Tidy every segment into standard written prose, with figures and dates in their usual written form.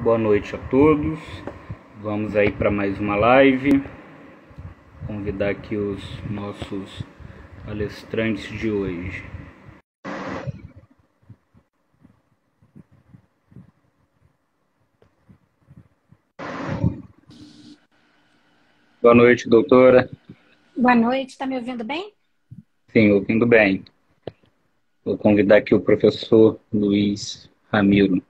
Boa noite a todos. Vamos aí para mais uma live. Convidar aqui os nossos palestrantes de hoje. Boa noite, doutora. Boa noite, está me ouvindo bem? Sim, ouvindo bem. Vou convidar aqui o professor Luiz Ramiro.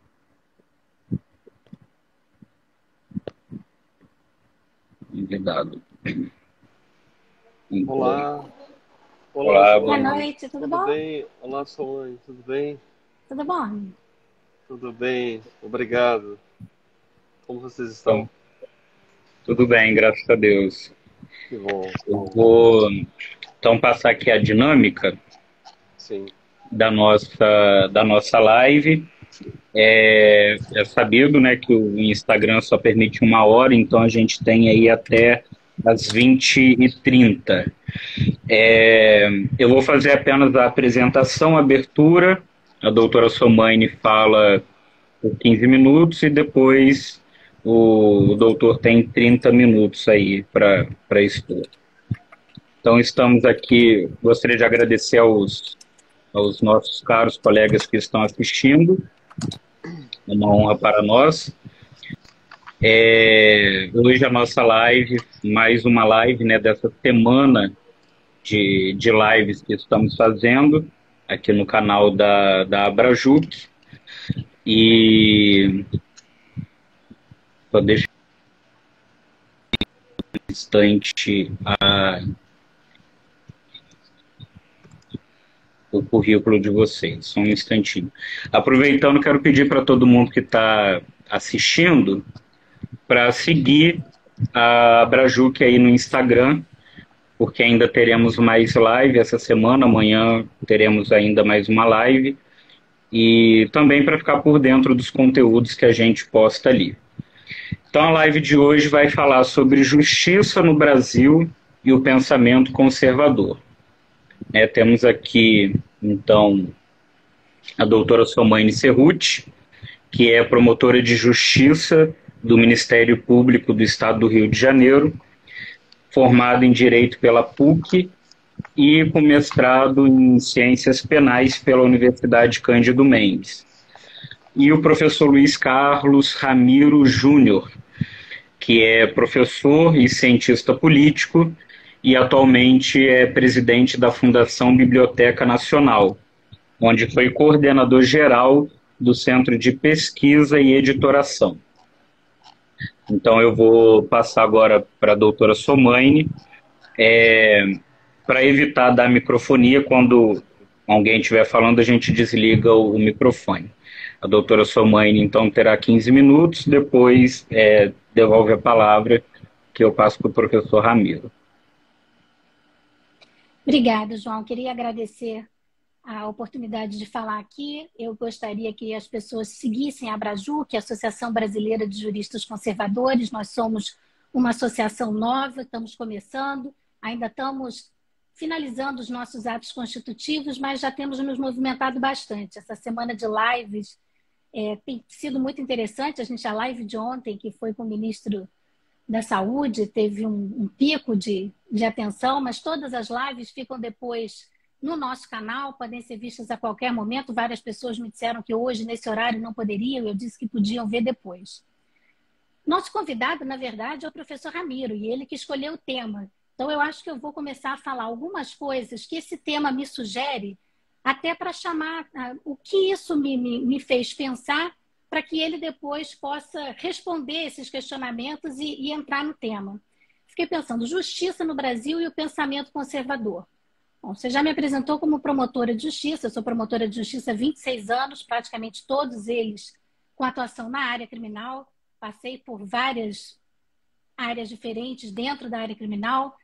Convidado. Olá. Olá, Boa João. noite, tudo bom? Tudo bem? Olá, Solange, tudo bem? Tudo bom? Tudo bem, obrigado. Como vocês Então, estão? tudo bem, graças a Deus. Que bom. Eu vou então passar aqui a dinâmica Sim. da nossa live. É sabido, né, que o Instagram só permite 1 hora, então a gente tem aí até as 20h30. Eu vou fazer apenas a apresentação, a abertura, a doutora Somaine fala por 15 minutos e depois o doutor tem 30 minutos aí para expor. Então estamos aqui, gostaria de agradecer aos nossos caros colegas que estão assistindo, é uma honra para nós. Hoje a nossa live, mais uma live, né, dessa semana de lives que estamos fazendo aqui no canal da Abrajuc. E só deixa um instante o currículo de vocês, só um instantinho. Aproveitando, quero pedir para todo mundo que está assistindo para seguir a Abrajuc aí no Instagram, porque ainda teremos mais live essa semana, amanhã teremos ainda mais uma live, e também para ficar por dentro dos conteúdos que a gente posta ali. Então a live de hoje vai falar sobre justiça no Brasil e o pensamento conservador. Temos aqui, então, a doutora Somaine Cerruti, que é promotora de justiça do Ministério Público do Estado do Rio de Janeiro, formada em Direito pela PUC e com mestrado em Ciências Penais pela Universidade Cândido Mendes. E o professor Luiz Carlos Ramiro Júnior, que é professor e cientista político e atualmente é presidente da Fundação Biblioteca Nacional, onde foi coordenador geral do Centro de Pesquisa e Editoração. Então eu vou passar agora para a doutora Somaine, para evitar dar microfonia, quando alguém estiver falando, a gente desliga o microfone. A doutora Somaine, então, terá 15 minutos, depois devolve a palavra, que eu passo para o professor Ramiro. Obrigada, João. Queria agradecer a oportunidade de falar aqui. Eu gostaria que as pessoas seguissem a Abrajuc, a Associação Brasileira de Juristas Conservadores. Nós somos uma associação nova, estamos começando, ainda estamos finalizando os nossos atos constitutivos, mas já temos nos movimentado bastante. Essa semana de lives tem sido muito interessante. A live de ontem, que foi com o ministro da Saúde, teve um pico de atenção, mas todas as lives ficam depois no nosso canal, podem ser vistas a qualquer momento. Várias pessoas me disseram que hoje, nesse horário, não poderiam, eu disse que podiam ver depois. Nosso convidado, na verdade, é o professor Ramiro, e ele que escolheu o tema. Então, eu acho que eu vou começar a falar algumas coisas que esse tema me sugere, até para chamar o que isso me fez pensar, para que ele depois possa responder esses questionamentos e entrar no tema. Fiquei pensando, justiça no Brasil e o pensamento conservador. Bom, você já me apresentou como promotora de justiça. Eu sou promotora de justiça há 26 anos, praticamente todos eles com atuação na área criminal. Passei por várias áreas diferentes dentro da área criminal.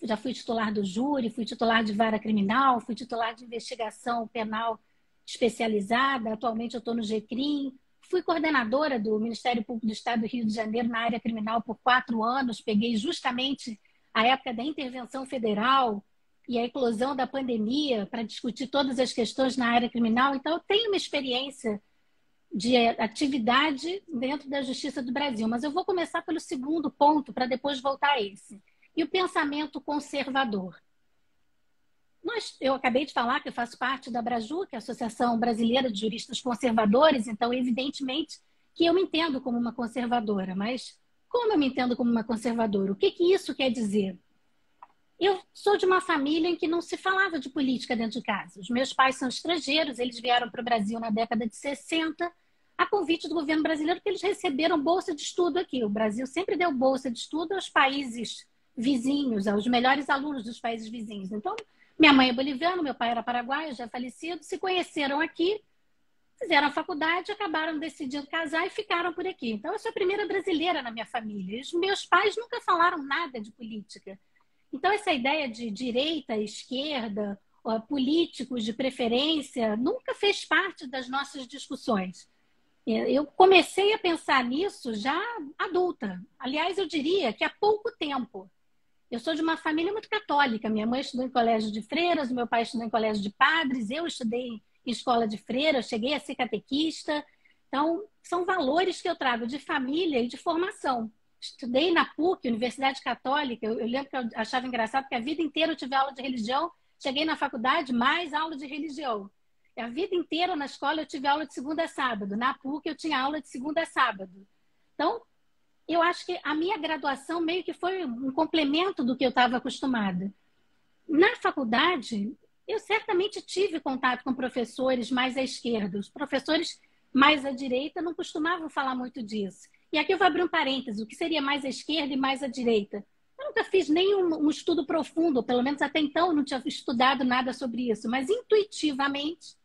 Já fui titular do júri, fui titular de vara criminal, fui titular de investigação penal especializada. Atualmente eu estou no GCRIM. Fui coordenadora do Ministério Público do Estado do Rio de Janeiro na área criminal por 4 anos. Peguei justamente a época da intervenção federal e a eclosão da pandemia para discutir todas as questões na área criminal. Então, eu tenho uma experiência de atividade dentro da Justiça do Brasil. Mas eu vou começar pelo segundo ponto, para depois voltar a esse. E o pensamento conservador. Eu acabei de falar que eu faço parte da ABRAJU, que é a Associação Brasileira de Juristas Conservadores, então, evidentemente, que eu me entendo como uma conservadora. Mas como eu me entendo como uma conservadora? O que isso quer dizer? Eu sou de uma família em que não se falava de política dentro de casa. Os meus pais são estrangeiros, eles vieram para o Brasil na década de 60, a convite do governo brasileiro, porque eles receberam bolsa de estudo aqui. O Brasil sempre deu bolsa de estudo aos países vizinhos, aos melhores alunos dos países vizinhos. Então, minha mãe é boliviana, meu pai era paraguaio, já falecido, se conheceram aqui, fizeram a faculdade, acabaram decidindo casar e ficaram por aqui. Então, eu sou a primeira brasileira na minha família. Os meus pais nunca falaram nada de política. Então, essa ideia de direita, esquerda, políticos de preferência, nunca fez parte das nossas discussões. Eu comecei a pensar nisso já adulta. Aliás, eu diria que há pouco tempo. Eu sou de uma família muito católica. Minha mãe estudou em colégio de freiras, meu pai estudou em colégio de padres, eu estudei em escola de freira, cheguei a ser catequista. Então, são valores que eu trago de família e de formação. Estudei na PUC, Universidade Católica. Eu lembro que eu achava engraçado porque a vida inteira eu tive aula de religião. Cheguei na faculdade, mais aula de religião. A vida inteira na escola eu tive aula de segunda a sábado. Na PUC eu tinha aula de segunda a sábado. Então, eu acho que a minha graduação meio que foi um complemento do que eu estava acostumada. Na faculdade, eu certamente tive contato com professores mais à esquerda. Os professores mais à direita não costumavam falar muito disso. E aqui eu vou abrir um parênteses, o que seria mais à esquerda e mais à direita? Eu nunca fiz nenhum estudo profundo, pelo menos até então eu não tinha estudado nada sobre isso, mas intuitivamente,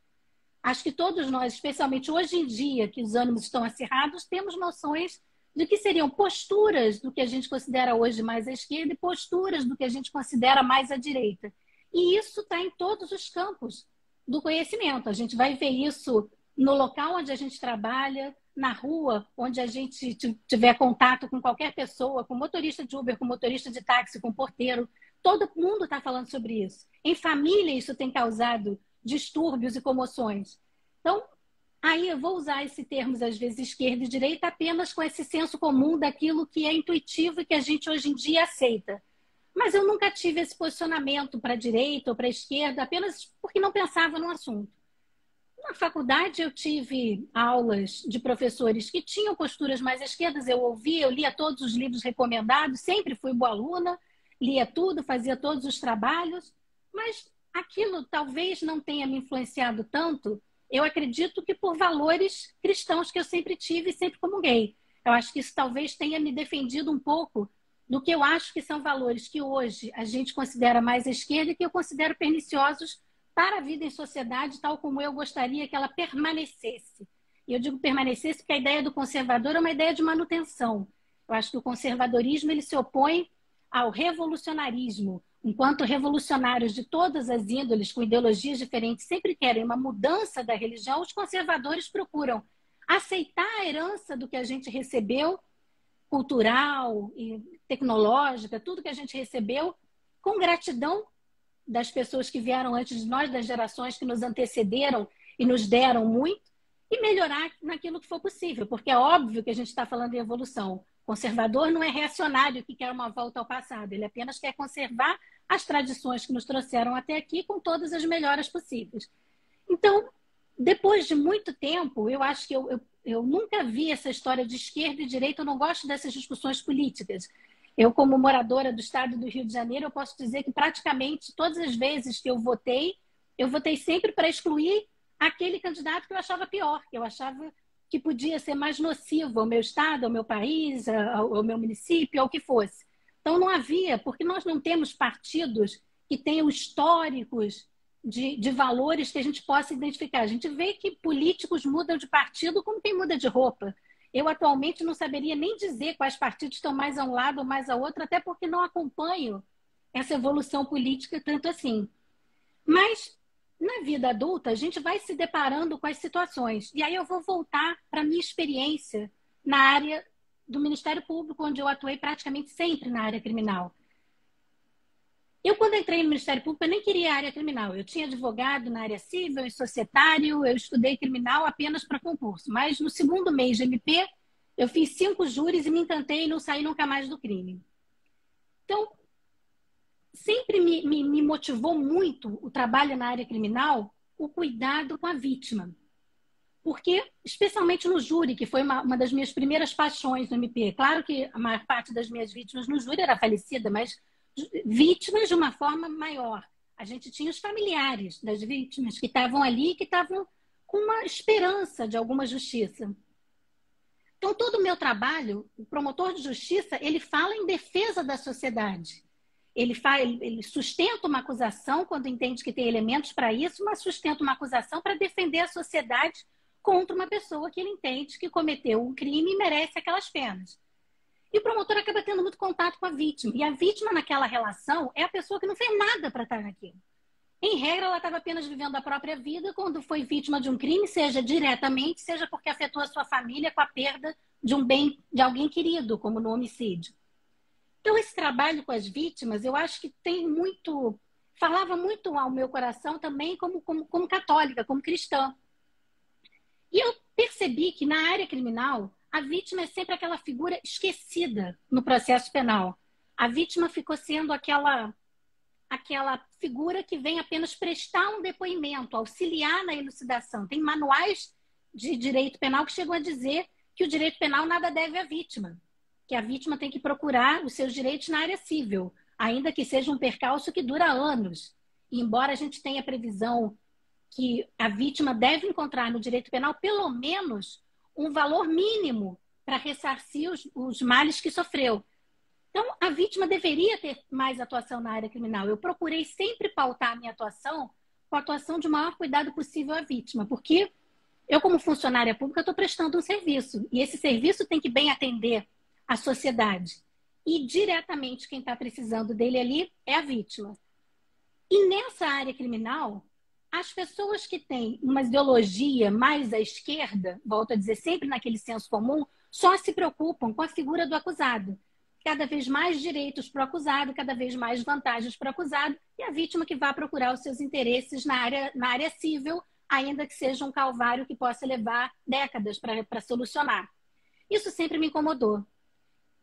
acho que todos nós, especialmente hoje em dia, que os ânimos estão acirrados, temos noções do que seriam posturas do que a gente considera hoje mais à esquerda e posturas do que a gente considera mais à direita. E isso está em todos os campos do conhecimento. A gente vai ver isso no local onde a gente trabalha, na rua, onde a gente tiver contato com qualquer pessoa, com motorista de Uber, com motorista de táxi, com porteiro. Todo mundo está falando sobre isso. Em família, isso tem causado distúrbios e comoções. Então, aí eu vou usar esse termos, às vezes, esquerda e direita, apenas com esse senso comum daquilo que é intuitivo e que a gente hoje em dia aceita. Mas eu nunca tive esse posicionamento para a direita ou para a esquerda, apenas porque não pensava no assunto. Na faculdade eu tive aulas de professores que tinham posturas mais esquerdas, eu ouvia, eu lia todos os livros recomendados, sempre fui boa aluna, lia tudo, fazia todos os trabalhos, mas aquilo talvez não tenha me influenciado tanto, eu acredito que por valores cristãos que eu sempre tive e sempre comunguei. Eu acho que isso talvez tenha me defendido um pouco do que eu acho que são valores que hoje a gente considera mais à esquerda e que eu considero perniciosos para a vida em sociedade, tal como eu gostaria que ela permanecesse. E eu digo permanecesse porque a ideia do conservador é uma ideia de manutenção. Eu acho que o conservadorismo ele se opõe ao revolucionarismo. Enquanto revolucionários de todas as índoles, com ideologias diferentes, sempre querem uma mudança da religião, os conservadores procuram aceitar a herança do que a gente recebeu, cultural e tecnológica, tudo que a gente recebeu, com gratidão das pessoas que vieram antes de nós, das gerações que nos antecederam e nos deram muito, e melhorar naquilo que for possível, porque é óbvio que a gente está falando em evolução. O conservador não é reacionário que quer uma volta ao passado, ele apenas quer conservar as tradições que nos trouxeram até aqui com todas as melhoras possíveis. Então, depois de muito tempo, eu acho que eu nunca vi essa história de esquerda e direita, eu não gosto dessas discussões políticas. Eu, como moradora do estado do Rio de Janeiro, eu posso dizer que praticamente todas as vezes que eu votei sempre para excluir aquele candidato que eu achava pior, que eu achava que podia ser mais nocivo ao meu estado, ao meu país, ao meu município, ao que fosse. Então não havia, porque nós não temos partidos que tenham históricos de valores que a gente possa identificar. A gente vê que políticos mudam de partido como quem muda de roupa. Eu, atualmente, não saberia nem dizer quais partidos estão mais a um lado ou mais a outro, até porque não acompanho essa evolução política tanto assim. Mas, na vida adulta, a gente vai se deparando com as situações. E aí eu vou voltar para a minha experiência na área do Ministério Público, onde eu atuei praticamente sempre na área criminal. quando entrei no Ministério Público, eu nem queria a área criminal. Eu tinha advogado na área civil e societário, eu estudei criminal apenas para concurso. Mas no segundo mês de MP, eu fiz 5 júris e me encantei e não saí nunca mais do crime. Então, sempre me motivou muito o trabalho na área criminal, o cuidado com a vítima. Porque, especialmente no júri, que foi uma das minhas primeiras paixões no MP. Claro que a maior parte das minhas vítimas no júri era falecida, mas vítimas de uma forma maior. A gente tinha os familiares das vítimas que estavam ali, que estavam com uma esperança de alguma justiça. Então, todo o meu trabalho, o promotor de justiça, ele fala em defesa da sociedade. Ele sustenta uma acusação quando entende que tem elementos para isso, mas sustenta uma acusação para defender a sociedade contra uma pessoa que ele entende que cometeu um crime e merece aquelas penas. E o promotor acaba tendo muito contato com a vítima. E a vítima naquela relação é a pessoa que não fez nada para estar naquilo. Em regra, ela estava apenas vivendo a própria vida quando foi vítima de um crime, seja diretamente, seja porque afetou a sua família com a perda de um bem de alguém querido, como no homicídio. Então, esse trabalho com as vítimas, eu acho que falava muito ao meu coração também como católica, como cristã. E eu percebi que na área criminal, a vítima é sempre aquela figura esquecida no processo penal. A vítima ficou sendo aquela figura que vem apenas prestar um depoimento, auxiliar na elucidação. Tem manuais de direito penal que chegam a dizer que o direito penal nada deve à vítima, que a vítima tem que procurar os seus direitos na área civil, ainda que seja um percalço que dura anos. E embora a gente tenha previsão que a vítima deve encontrar no direito penal pelo menos um valor mínimo para ressarcir os males que sofreu. Então, a vítima deveria ter mais atuação na área criminal. Eu procurei sempre pautar a minha atuação com a atuação de maior cuidado possível à vítima, porque eu, como funcionária pública, estou prestando um serviço. E esse serviço tem que bem atender a sociedade. E, diretamente, quem está precisando dele ali é a vítima. E nessa área criminal, as pessoas que têm uma ideologia mais à esquerda, volto a dizer, sempre naquele senso comum, só se preocupam com a figura do acusado. Cada vez mais direitos para o acusado, cada vez mais vantagens para o acusado, e a vítima que vai procurar os seus interesses na área civil, ainda que seja um calvário que possa levar décadas para solucionar. Isso sempre me incomodou.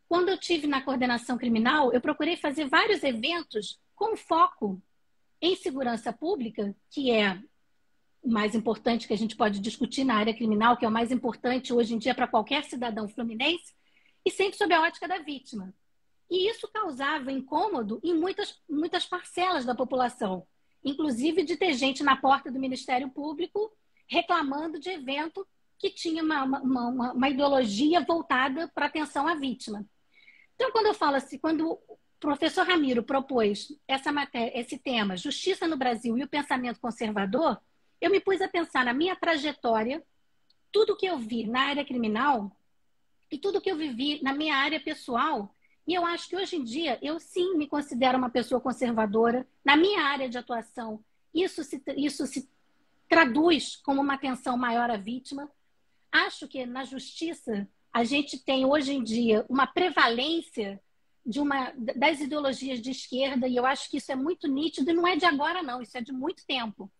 Quando eu estive na coordenação criminal, eu procurei fazer vários eventos com foco em segurança pública, que é o mais importante que a gente pode discutir na área criminal, que é o mais importante hoje em dia para qualquer cidadão fluminense, e sempre sob a ótica da vítima. E isso causava incômodo em muitas parcelas da população, inclusive de ter gente na porta do Ministério Público reclamando de evento que tinha uma ideologia voltada para atenção à vítima. Então, quando eu falo assim, quando o professor Ramiro propôs esse tema, Justiça no Brasil e o pensamento conservador, eu me pus a pensar na minha trajetória, tudo que eu vi na área criminal e tudo que eu vivi na minha área pessoal. E eu acho que hoje em dia eu sim me considero uma pessoa conservadora. Na minha área de atuação, isso se traduz como uma atenção maior à vítima. Acho que na justiça a gente tem hoje em dia uma prevalência das ideologias de esquerda, e eu acho que isso é muito nítido, e não é de agora não, isso é de muito tempo.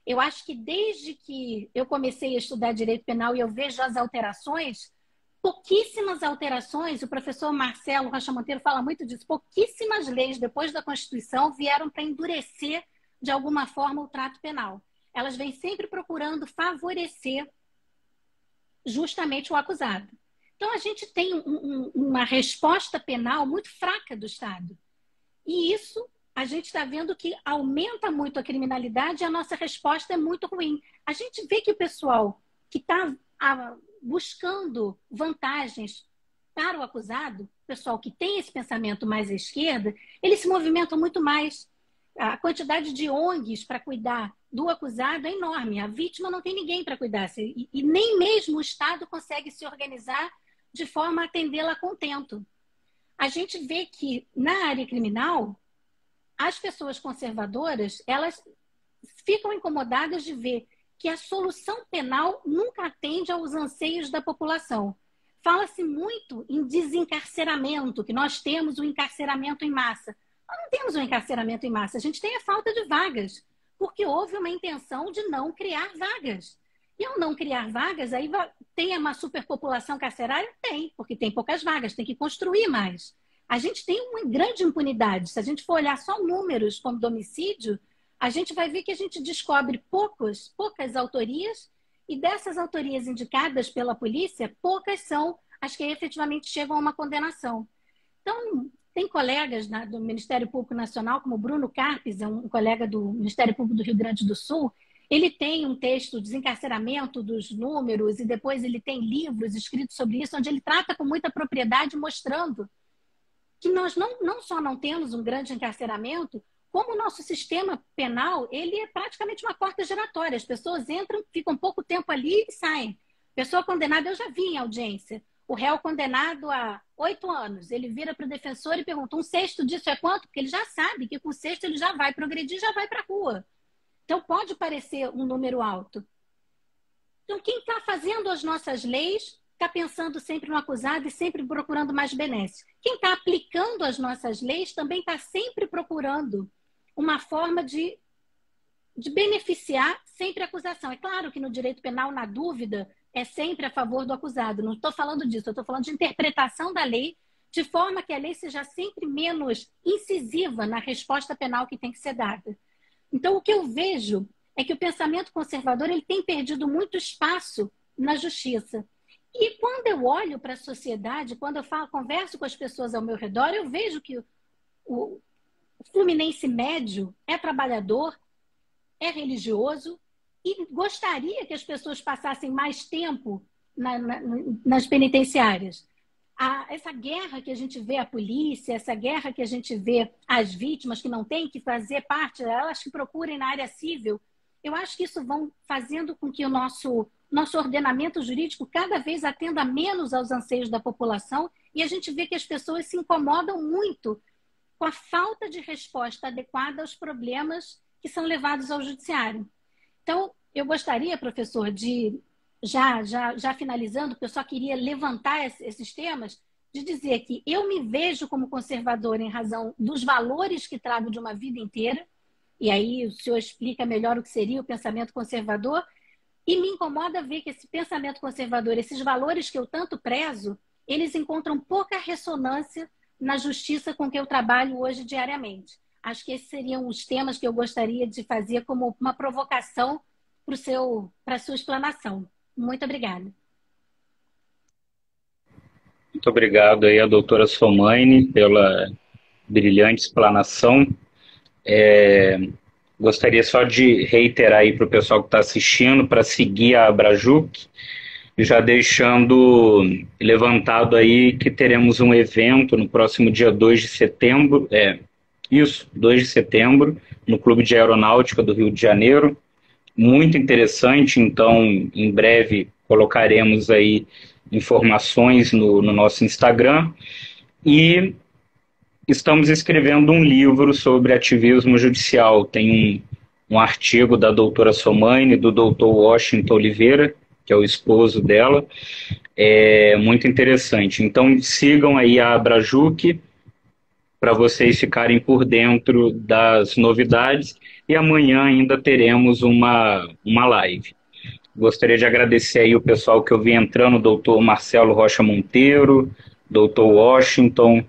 Eu acho que desde que eu comecei a estudar direito penal e eu vejo as alterações, pouquíssimas alterações, o professor Marcelo Rocha Monteiro fala muito disso, pouquíssimas leis depois da Constituição vieram para endurecer de alguma forma o trato penal. Elas vêm sempre procurando favorecer justamente o acusado. Então, a gente tem uma resposta penal muito fraca do Estado. E isso, a gente está vendo que aumenta muito a criminalidade e a nossa resposta é muito ruim. A gente vê que o pessoal que está buscando vantagens para o acusado, o pessoal que tem esse pensamento mais à esquerda, eles se movimentam muito mais. A quantidade de ONGs para cuidar do acusado é enorme. A vítima não tem ninguém para cuidar. E nem mesmo o Estado consegue se organizar de forma a atendê-la a contento. A gente vê que, na área criminal, as pessoas conservadoras, elas ficam incomodadas de ver que a solução penal nunca atende aos anseios da população. Fala-se muito em desencarceramento, que nós temos o encarceramento em massa. Nós não temos um encarceramento em massa, a gente tem a falta de vagas, porque houve uma intenção de não criar vagas. E ao não criar vagas, aí tem uma superpopulação carcerária? Tem, porque tem poucas vagas, tem que construir mais. A gente tem uma grande impunidade. Se a gente for olhar só números como do homicídio, a gente vai ver que a gente descobre poucas autorias, e dessas autorias indicadas pela polícia, poucas são as que efetivamente chegam a uma condenação. Então, tem colegas do Ministério Público Nacional, como Bruno Carpes, é um colega do Ministério Público do Rio Grande do Sul. Ele tem um texto, Desencarceramento dos Números, e depois ele tem livros escritos sobre isso, onde ele trata com muita propriedade, mostrando que nós não só não temos um grande encarceramento, como o nosso sistema penal, ele é praticamente uma porta giratória. As pessoas entram, ficam pouco tempo ali e saem. Pessoa condenada, eu já vi em audiência. O réu condenado a 8 anos, ele vira para o defensor e pergunta: 1/6 disso é quanto? Porque ele já sabe que com o sexto ele já vai progredir, já vai para a rua. Então pode parecer um número alto. Então quem está fazendo as nossas leis está pensando sempre no acusado e sempre procurando mais benesses. Quem está aplicando as nossas leis também está sempre procurando uma forma de beneficiar sempre a acusação. É claro que no direito penal, na dúvida, é sempre a favor do acusado. Não estou falando disso, eu estou falando de interpretação da lei, de forma que a lei seja sempre menos incisiva na resposta penal que tem que ser dada. Então, o que eu vejo é que o pensamento conservador ele tem perdido muito espaço na justiça. E quando eu olho para a sociedade, quando eu converso com as pessoas ao meu redor, eu vejo que o fluminense médio é trabalhador, é religioso e gostaria que as pessoas passassem mais tempo nas penitenciárias. Essa guerra que a gente vê a polícia, essa guerra que a gente vê as vítimas que não têm que fazer parte, elas que procurem na área civil, eu acho que isso vão fazendo com que o nosso ordenamento jurídico cada vez atenda menos aos anseios da população, e a gente vê que as pessoas se incomodam muito com a falta de resposta adequada aos problemas que são levados ao judiciário. Então, eu gostaria, professor, de, já finalizando, porque eu só queria levantar esses temas, de dizer que eu me vejo como conservador em razão dos valores que trago de uma vida inteira, e aí o senhor explica melhor o que seria o pensamento conservador, e me incomoda ver que esse pensamento conservador, esses valores que eu tanto prezo, eles encontram pouca ressonância na justiça com que eu trabalho hoje diariamente. Acho que esses seriam os temas que eu gostaria de fazer como uma provocação para a sua explanação. Muito obrigada. Muito obrigado aí a doutora Somaine pela brilhante explanação. Gostaria só de reiterar aí para o pessoal que está assistindo para seguir a Abrajuc, já deixando levantado aí que teremos um evento no próximo dia 2 de setembro, 2 de setembro, no Clube de Aeronáutica do Rio de Janeiro. Muito interessante, então em breve colocaremos aí informações no nosso Instagram. E estamos escrevendo um livro sobre ativismo judicial. Tem um artigo da doutora Somaine, do doutor Washington Oliveira, que é o esposo dela. É muito interessante. Então sigam aí a Abrajuc para vocês ficarem por dentro das novidades. E amanhã ainda teremos uma live. Gostaria de agradecer aí o pessoal que eu vi entrando, o doutor Marcelo Rocha Monteiro, doutor Washington,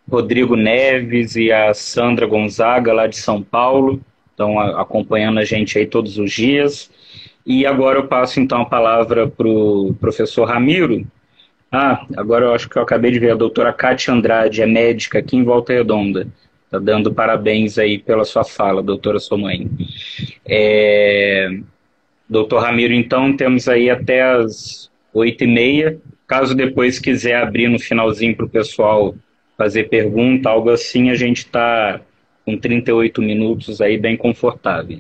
Rodrigo Neves e a Sandra Gonzaga, lá de São Paulo, estão acompanhando a gente aí todos os dias. E agora eu passo então a palavra para o professor Ramiro. Agora eu acho que eu acabei de ver a doutora Cátia Andrade, é médica aqui em Volta Redonda. Está dando parabéns aí pela sua fala, doutora Somaine. Doutor Ramiro, então, temos aí até as 8h30. Caso depois quiser abrir no finalzinho para o pessoal fazer pergunta, algo assim, a gente está com 38 minutos aí bem confortável.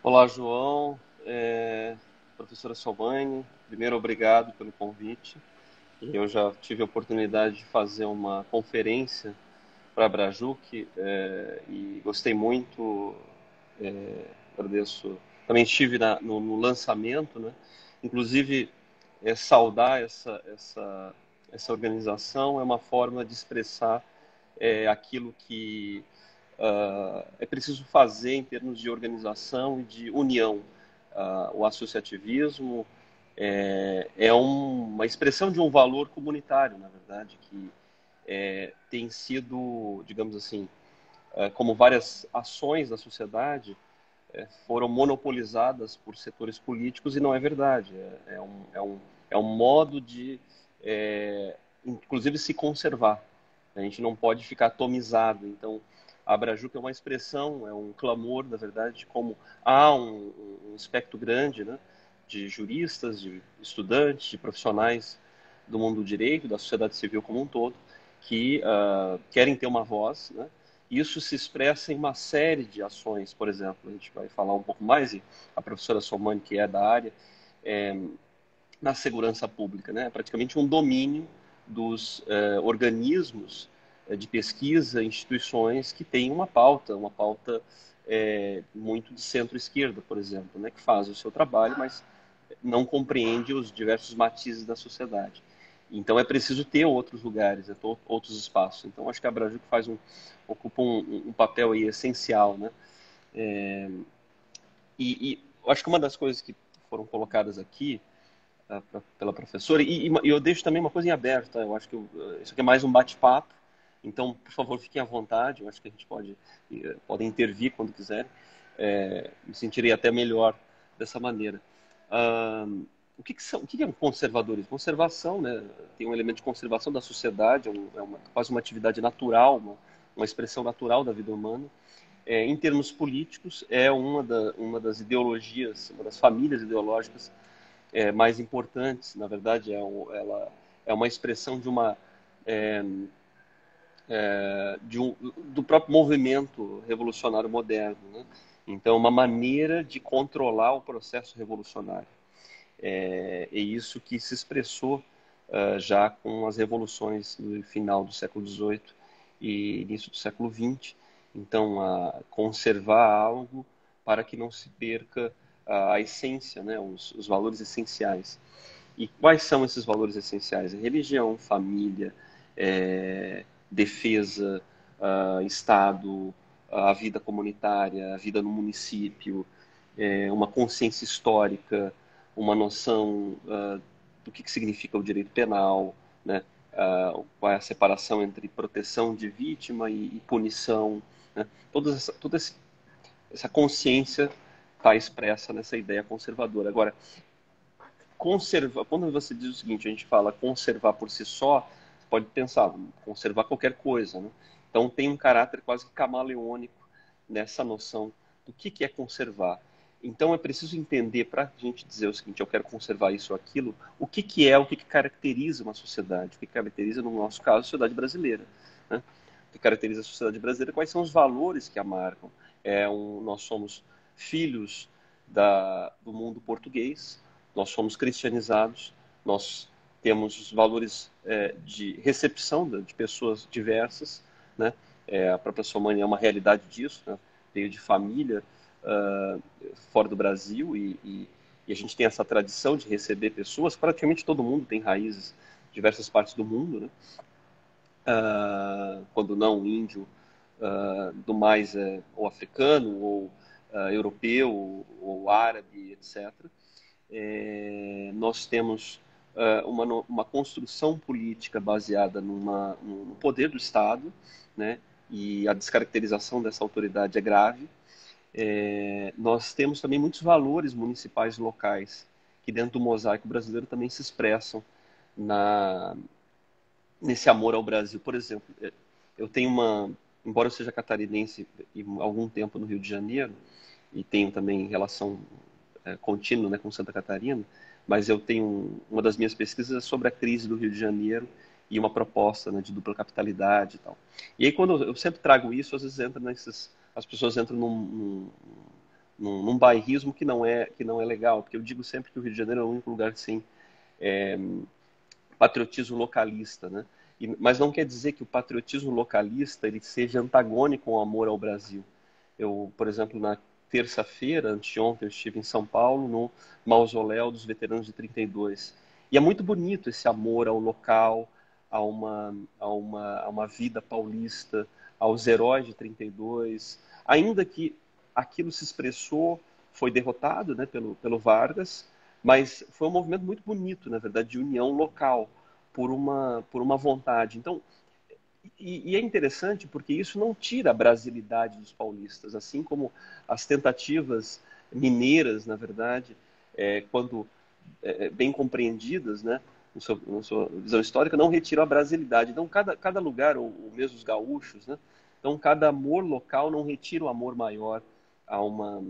Olá, João, professora Somaine, primeiro obrigado pelo convite. Eu já tive a oportunidade de fazer uma conferência para a Abrajuc e gostei muito, agradeço. Também estive no lançamento, né? Inclusive, saudar essa organização é uma forma de expressar aquilo que é preciso fazer em termos de organização e de união. O associativismo uma expressão de um valor comunitário, na verdade, que tem sido, digamos assim, como várias ações da sociedade, foram monopolizadas por setores políticos, e não é verdade. É um modo de, inclusive, se conservar. A gente não pode ficar atomizado. Então, a Abrajuc é uma expressão, é um clamor, na verdade, de como há um espectro grande, né, de juristas, de estudantes, de profissionais do mundo do direito, da sociedade civil como um todo, que querem ter uma voz, né? Isso se expressa em uma série de ações. Por exemplo, a gente vai falar um pouco mais, e a professora Somani, que é da área, na segurança pública, né? É praticamente um domínio dos organismos de pesquisa, instituições que têm uma pauta muito de centro-esquerda, por exemplo, né? Que faz o seu trabalho, mas não compreende os diversos matizes da sociedade. Então é preciso ter outros lugares, outros espaços. Então acho que a Abrajuc ocupa um papel aí essencial, né? E acho que uma das coisas que foram colocadas aqui pela professora, e eu deixo também uma coisa em aberto, tá? Eu acho que isso aqui é mais um bate-papo, então, por favor, fiquem à vontade, eu acho que a gente pode intervir quando quiser, me sentirei até melhor dessa maneira. O que é um conservadorismo? Conservação, né? Tem um elemento de conservação da sociedade, quase uma atividade natural, uma expressão natural da vida humana. Em termos políticos, é uma das ideologias, uma das famílias ideológicas mais importantes. Na verdade, ela é uma expressão do próprio movimento revolucionário moderno, né? Então, uma maneira de controlar o processo revolucionário. É isso que se expressou já com as revoluções no final do século XVIII e início do século XX. Então, conservar algo para que não se perca a essência, né, os valores essenciais. E quais são esses valores essenciais? Religião, família, defesa, Estado, a vida comunitária, a vida no município, uma consciência histórica, uma noção do que significa o direito penal, né? Qual é a separação entre proteção de vítima e punição, né? Toda essa consciência está expressa nessa ideia conservadora. Agora, quando você diz o seguinte, a gente fala conservar por si só, você pode pensar, conservar qualquer coisa, né? Então tem um caráter quase que camaleônico nessa noção do que é conservar. Então é preciso entender, para a gente dizer o seguinte, eu quero conservar isso ou aquilo, o que caracteriza uma sociedade, o que caracteriza, no nosso caso, a sociedade brasileira, né? O que caracteriza a sociedade brasileira, quais são os valores que a marcam. Nós somos filhos do mundo português, nós somos cristianizados, nós temos os valores de recepção de pessoas diversas, né? A própria Somani é uma realidade disso, né? Veio de família fora do Brasil e a gente tem essa tradição de receber pessoas. Praticamente todo mundo tem raízes em diversas partes do mundo, né? Quando não índio, do mais ou africano, ou europeu, ou árabe, etc. Nós temos uma construção política baseada no poder do Estado, né? E a descaracterização dessa autoridade é grave. Nós temos também muitos valores municipais locais que dentro do mosaico brasileiro também se expressam nesse amor ao Brasil. Por exemplo, eu tenho embora eu seja catarinense e algum tempo no Rio de Janeiro, e tenho também relação contínua, né, com Santa Catarina, mas eu tenho uma das minhas pesquisas é sobre a crise do Rio de Janeiro e uma proposta, né, de dupla capitalidade e tal. E aí quando eu sempre trago isso, às vezes as pessoas entram num bairrismo que não é legal, porque eu digo sempre que o Rio de Janeiro é o único lugar sem patriotismo localista, né? Mas não quer dizer que o patriotismo localista ele seja antagônico ao amor ao Brasil. Eu, por exemplo, na terça-feira, anteontem, eu estive em São Paulo, no Mausoléu dos Veteranos de 32. E é muito bonito esse amor ao local, a uma vida paulista, aos heróis de 32, ainda que aquilo se expressou, foi derrotado, né, pelo Vargas, mas foi um movimento muito bonito, na verdade, de união local, por uma vontade. Então, e é interessante porque isso não tira a brasilidade dos paulistas, assim como as tentativas mineiras, na verdade, quando bem compreendidas, né, na sua visão histórica, não retiram a brasilidade. Então, cada lugar, ou mesmo os gaúchos, né, então, cada amor local não retira o amor maior a uma...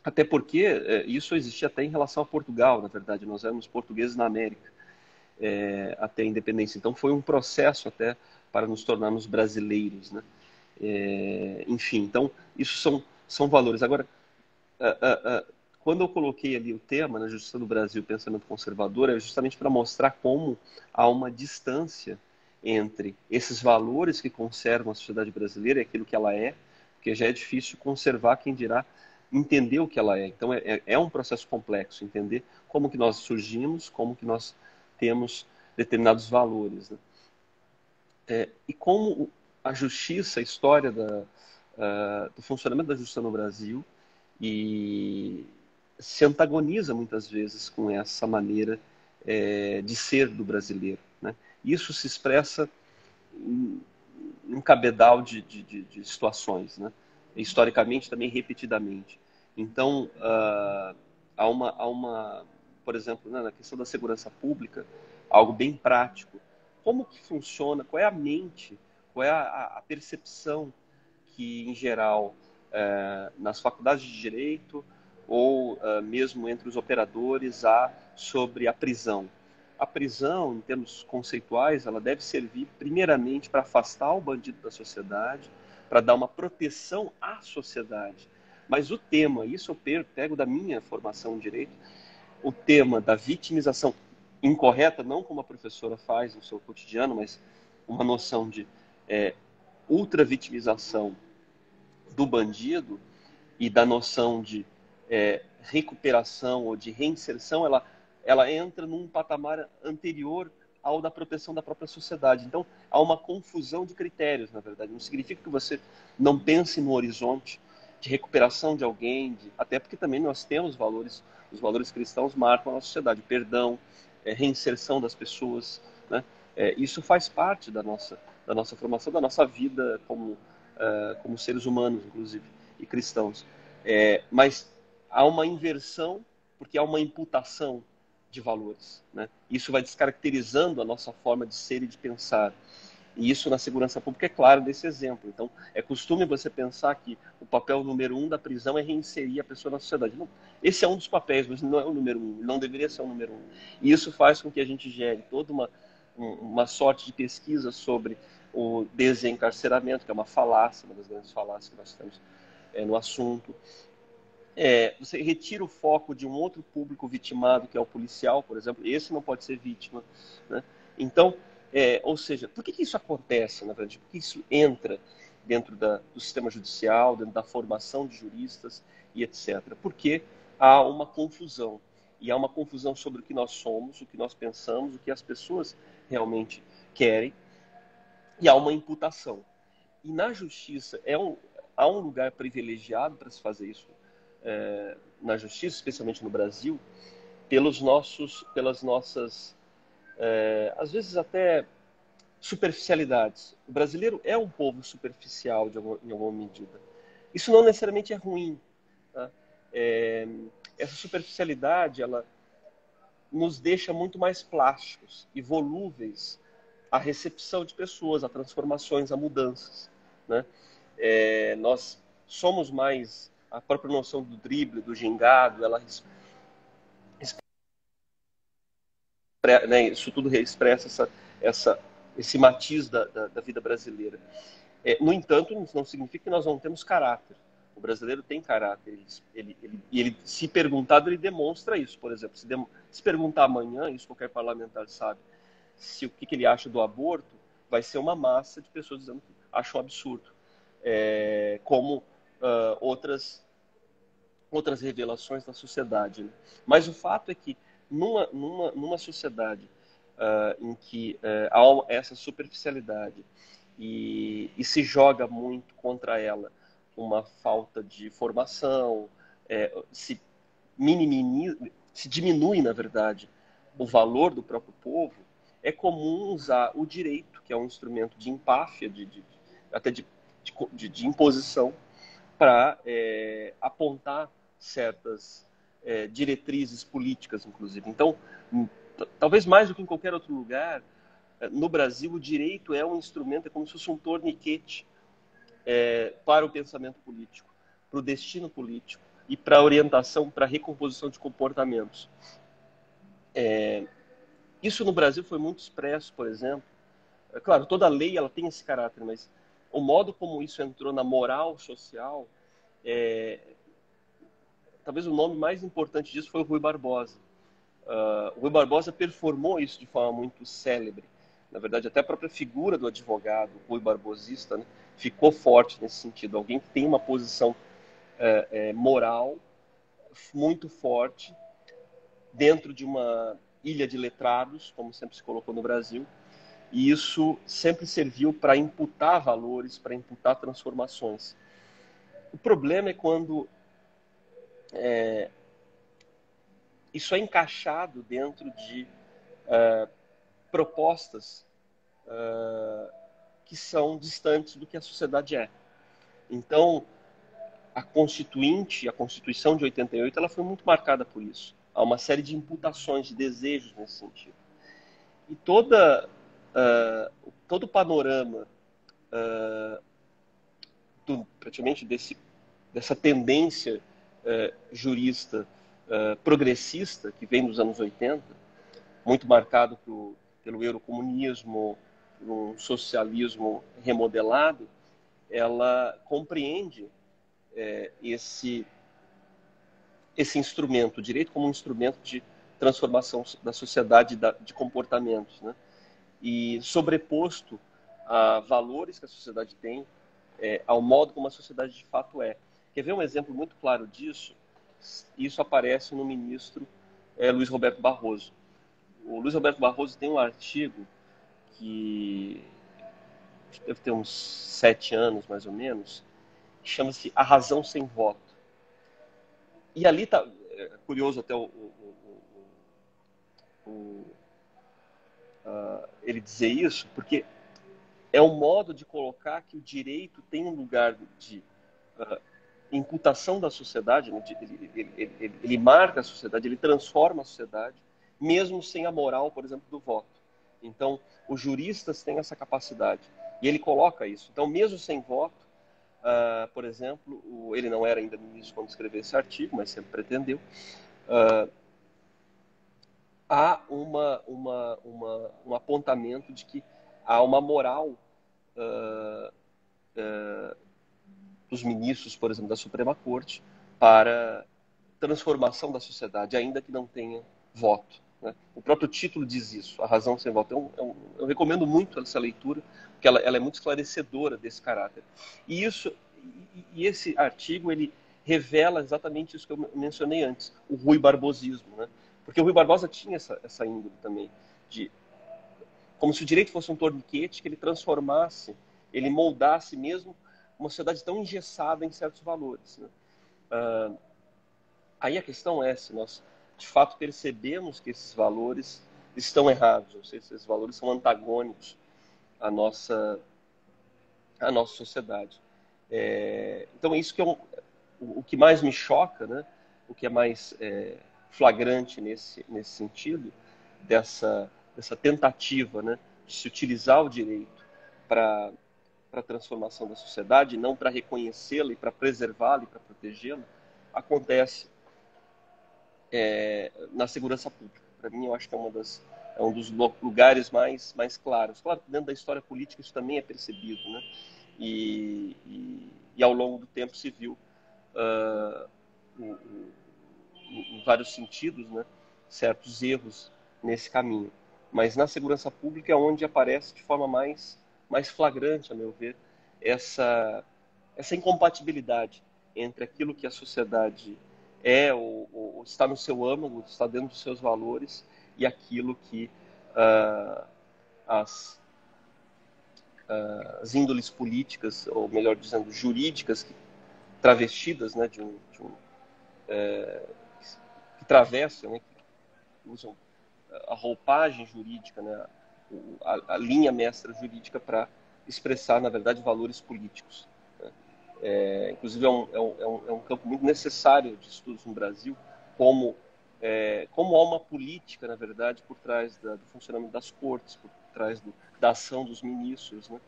até porque isso existia até em relação a Portugal, na verdade. Nós éramos portugueses na América, até a independência. Então, foi um processo até para nos tornarmos brasileiros, né? Enfim, então, isso são valores. Agora, quando eu coloquei ali o tema na Justiça do Brasil, pensamento conservador, é justamente para mostrar como há uma distância entre esses valores que conservam a sociedade brasileira e aquilo que ela é, porque já é difícil conservar, quem dirá entender o que ela é. Então é um processo complexo, entender como que nós surgimos, como que nós temos determinados valores, né? E como a justiça, a história do funcionamento da justiça no Brasil e se antagoniza muitas vezes com essa maneira de ser do brasileiro, né? Isso se expressa em um cabedal de situações, né? Historicamente, também repetidamente. Então, há uma, por exemplo, né, na questão da segurança pública, algo bem prático. Como que funciona? Qual é a mente? Qual é a percepção que, em geral, nas faculdades de direito ou mesmo entre os operadores há sobre a prisão? A prisão, em termos conceituais, ela deve servir primeiramente para afastar o bandido da sociedade, para dar uma proteção à sociedade. Mas o tema, isso eu pego da minha formação em direito, o tema da vitimização incorreta, não como a professora faz no seu cotidiano, mas uma noção de ultravitimização do bandido e da noção de recuperação ou de reinserção, ela entra num patamar anterior ao da proteção da própria sociedade. Então, há uma confusão de critérios, na verdade. Não significa que você não pense no horizonte de recuperação de alguém, até porque também nós temos valores, os valores cristãos marcam a nossa sociedade, perdão, reinserção das pessoas, né? Isso faz parte da nossa formação, da nossa vida como seres humanos, inclusive, e cristãos. Mas há uma inversão, porque há uma imputação de valores, né? Isso vai descaracterizando a nossa forma de ser e de pensar. E isso na segurança pública é claro desse exemplo. Então, é costume você pensar que o papel número 1 da prisão é reinserir a pessoa na sociedade. Não, esse é um dos papéis, mas não é o número 1. Não deveria ser o número 1. E isso faz com que a gente gere toda uma sorte de pesquisa sobre o desencarceramento, que é uma falácia, uma das grandes falácias que nós temos no assunto. Você retira o foco de um outro público vitimado, que é o policial, por exemplo. Esse não pode ser vítima, né? Então, ou seja, por que isso acontece, na verdade? Por que isso entra dentro do sistema judicial, dentro da formação de juristas e etc. Porque há uma confusão. E há uma confusão sobre o que nós somos, o que nós pensamos, o que as pessoas realmente querem. E há uma imputação. E na justiça há um lugar privilegiado para se fazer isso na justiça, especialmente no Brasil, pelas nossas, às vezes até superficialidades. O brasileiro é um povo superficial em alguma medida. Isso não necessariamente é ruim, tá? Essa superficialidade, ela nos deixa muito mais plásticos e volúveis à recepção de pessoas, a transformações, a mudanças, né? Nós somos mais... A própria noção do drible, do gingado, né, isso tudo expressa esse matiz da vida brasileira. No entanto, não significa que nós não temos caráter. O brasileiro tem caráter. Ele se perguntado, ele demonstra isso. Por exemplo, se perguntar amanhã, isso qualquer parlamentar sabe, o que ele acha do aborto, vai ser uma massa de pessoas dizendo que acham um absurdo. Como outras revelações da sociedade, né? Mas o fato é que numa sociedade em que há essa superficialidade e se joga muito contra ela uma falta de formação, se minimiza, se diminui, na verdade, o valor do próprio povo, é comum usar o direito, que é um instrumento de empáfia, até de imposição, para apontar certas diretrizes políticas, inclusive. Então, talvez mais do que em qualquer outro lugar, no Brasil, o direito é um instrumento, é como se fosse um torniquete para o pensamento político, para o destino político e para a orientação, para a recomposição de comportamentos. Isso no Brasil foi muito expresso, por exemplo. Claro, toda lei ela tem esse caráter, mas o modo como isso entrou na moral social, talvez o nome mais importante disso foi o Rui Barbosa. O Rui Barbosa performou isso de forma muito célebre. Na verdade, até a própria figura do advogado, Rui Barbosista, né, ficou forte nesse sentido. Alguém que tem uma posição moral muito forte dentro de uma ilha de letrados, como sempre se colocou no Brasil, e isso sempre serviu para imputar valores, para imputar transformações. O problema é quando isso é encaixado dentro de propostas que são distantes do que a sociedade é. Então, a Constituinte, a Constituição de 88, ela foi muito marcada por isso. Há uma série de imputações, de desejos nesse sentido. E todo o panorama praticamente dessa tendência jurista progressista que vem dos anos 80, muito marcado pelo eurocomunismo, um socialismo remodelado, ela compreende esse instrumento, o direito como um instrumento de transformação da sociedade, de comportamentos, né? E sobreposto a valores que a sociedade tem, ao modo como a sociedade de fato é. Quer ver um exemplo muito claro disso? Isso aparece no ministro Luiz Roberto Barroso. O Luiz Roberto Barroso tem um artigo que deve ter uns 7 anos, mais ou menos, que chama-se A Razão Sem Voto. E ali está curioso até ele dizer isso, porque é um modo de colocar que o direito tem um lugar de imputação da sociedade, né? Ele marca a sociedade, ele transforma a sociedade, mesmo sem a moral, por exemplo, do voto. Então, os juristas têm essa capacidade, e ele coloca isso. Então, mesmo sem voto, por exemplo, ele não era ainda ministro quando escreveu esse artigo, mas sempre pretendeu, há um apontamento de que há uma moral dos ministros, por exemplo, da Suprema Corte, para transformação da sociedade, ainda que não tenha voto, né? O próprio título diz isso, A Razão Sem Voto. Eu recomendo muito essa leitura, porque ela é muito esclarecedora desse caráter. E esse artigo, ele revela exatamente isso que eu mencionei antes, o Rui Barbosismo, né? Porque o Rui Barbosa tinha essa índole também, como se o direito fosse um torniquete que ele transformasse, ele moldasse mesmo uma sociedade tão engessada em certos valores, né? Aí a questão é se nós, de fato, percebemos que esses valores estão errados, ou seja, esses valores são antagônicos à nossa sociedade. Então, isso que é o que mais me choca, né? O que é mais flagrante nesse sentido, dessa tentativa, né, de se utilizar o direito para a transformação da sociedade, não para reconhecê-la e para preservá-la e para protegê-la, acontece na segurança pública. Para mim, eu acho que é um dos lugares mais claros. Claro que dentro da história política isso também é percebido, né? E ao longo do tempo se viu, em vários sentidos, né, certos erros nesse caminho. Mas na segurança pública é onde aparece de forma mais flagrante, a meu ver, essa incompatibilidade entre aquilo que a sociedade ou está no seu âmago, está dentro dos seus valores, e aquilo que uh, as índoles políticas, ou melhor dizendo, jurídicas, travestidas, né, que travessam, né, que usam a roupagem jurídica, né, a linha mestra jurídica para expressar, na verdade, valores políticos. Né. Inclusive, é um campo muito necessário de estudos no Brasil, como há uma política, na verdade, por trás do funcionamento das cortes, por trás da ação dos ministros, né,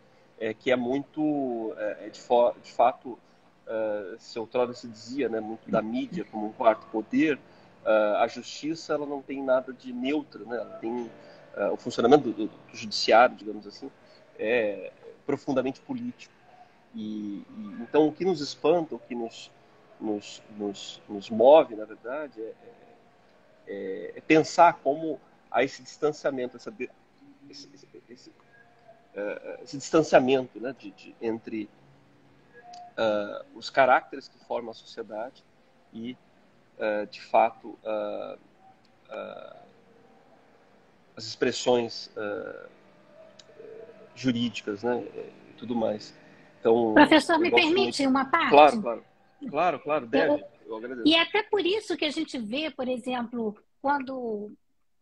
que é muito, de fato, se outrora se dizia, né, muito da mídia como um quarto poder, a justiça ela não tem nada de neutro, né, ela tem o funcionamento do judiciário, digamos assim, é profundamente político. Então, o que nos espanta, o que nos move, na verdade, é pensar como há esse distanciamento, esse distanciamento, né, entre os caracteres que formam a sociedade e, de fato, as expressões jurídicas, né, e tudo mais. Então, Professor, eu me gosto permite muito. uma parte? Claro, deve. Eu agradeço. E é até por isso que a gente vê, por exemplo, quando